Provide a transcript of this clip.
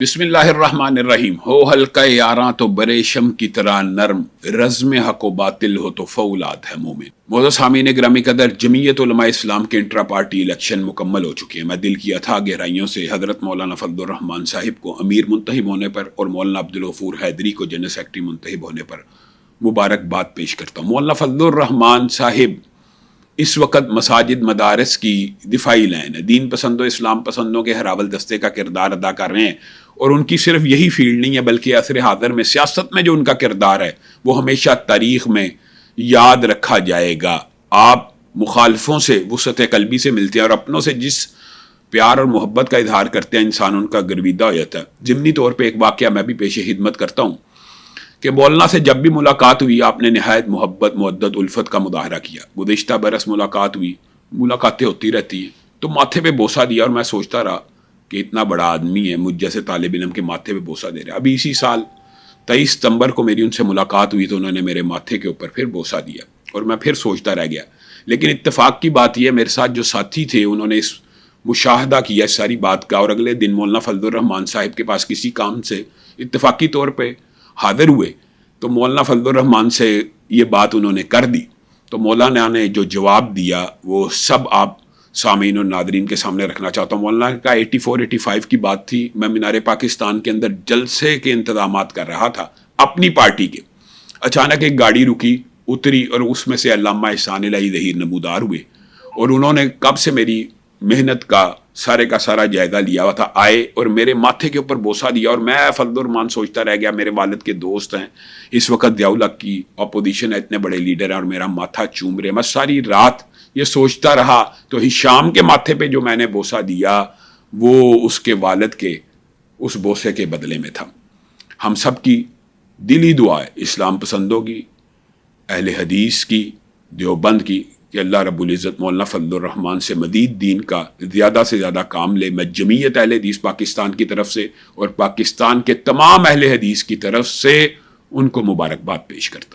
بسم اللہ الرحمن الرحیم۔ ہو حلقہ یاراں تو برے شم کی طرح نرم، رزم حق و باطل ہو تو فولاد ہے مومن۔ معزز سامعین گرامی قدر، جمعیت علماء اسلام کے انٹرا پارٹی الیکشن مکمل ہو چکے ہیں۔ میں دل کی اتھاہ گہرائیوں سے حضرت مولانا فضل الرحمان صاحب کو امیر منتخب ہونے پر اور مولانا عبدالغفور حیدری کو جنرل سیکرٹری منتخب ہونے پر مبارکباد پیش کرتا ہوں۔ مولانا فضل الرحمان صاحب اس وقت مساجد مدارس کی دفاعی لائن ہے، دین پسند و اسلام پسندوں کے ہراول دستے کا کردار ادا کر رہے ہیں، اور ان کی صرف یہی فیلڈ نہیں ہے بلکہ عصر حاضر میں سیاست میں جو ان کا کردار ہے وہ ہمیشہ تاریخ میں یاد رکھا جائے گا۔ آپ مخالفوں سے وسعت قلبی سے ملتے ہیں اور اپنوں سے جس پیار اور محبت کا اظہار کرتے ہیں انسان ان کا گرویدہ ہو جاتا ہے۔ ضمنی طور پہ ایک واقعہ میں بھی پیش خدمت کرتا ہوں کہ مولانا سے جب بھی ملاقات ہوئی آپ نے نہایت محبت، مودت، الفت کا مظاہرہ کیا۔ گزشتہ برس ملاقات ہوئی، ملاقاتیں ہوتی رہتی ہیں، تو ماتھے پہ بوسہ دیا اور میں سوچتا رہا کہ اتنا بڑا آدمی ہے، مجھ جیسے طالب علم کے ماتھے پہ بوسہ دے رہا ہے۔ ابھی اسی سال 23 ستمبر کو میری ان سے ملاقات ہوئی تو انہوں نے میرے ماتھے کے اوپر پھر بوسہ دیا اور میں پھر سوچتا رہ گیا۔ لیکن اتفاق کی بات یہ ہے، میرے ساتھ جو ساتھی تھے انہوں نے اس مشاہدہ کیا اس ساری بات کا، اور اگلے دن مولانا فضل الرحمان صاحب کے پاس کسی کام سے اتفاقی طور پہ حاضر ہوئے تو مولانا فضل الرحمان سے یہ بات انہوں نے کر دی، تو مولانا نے جو جواب دیا وہ سب آپ سامعین اور ناظرین کے سامنے رکھنا چاہتا ہوں۔ مولانا کا 84-85 کی بات تھی، میں مینار پاکستان کے اندر جلسے کے انتظامات کر رہا تھا اپنی پارٹی کے۔ اچانک ایک گاڑی رکی، اتری اور اس میں سے علامہ احسان الہی ظہیر نمودار ہوئے، اور انہوں نے کب سے میری محنت کا سارا جائزہ لیا ہوا تھا، آئے اور میرے ماتھے کے اوپر بوسہ دیا، اور میں فضل الرحمان سوچتا رہ گیا میرے والد کے دوست ہیں، اس وقت ضیاء الحق کی اپوزیشن ہے، اتنے بڑے لیڈر ہیں اور میرا ماتھا چوم رہے۔ میں ساری رات یہ سوچتا رہا تو ہشام کے ماتھے پہ جو میں نے بوسہ دیا وہ اس کے والد کے اس بوسے کے بدلے میں تھا۔ ہم سب کی دلی دعا ہے، اسلام پسندوں کی، اہل حدیث کی، دیوبند کی، کہ اللہ رب العزت مولانا فضل الرحمان سے مزید دین کا زیادہ سے زیادہ کام لے۔ میں جمعیت اہل حدیث پاکستان کی طرف سے اور پاکستان کے تمام اہل حدیث کی طرف سے ان کو مبارکباد پیش کرتا ہوں۔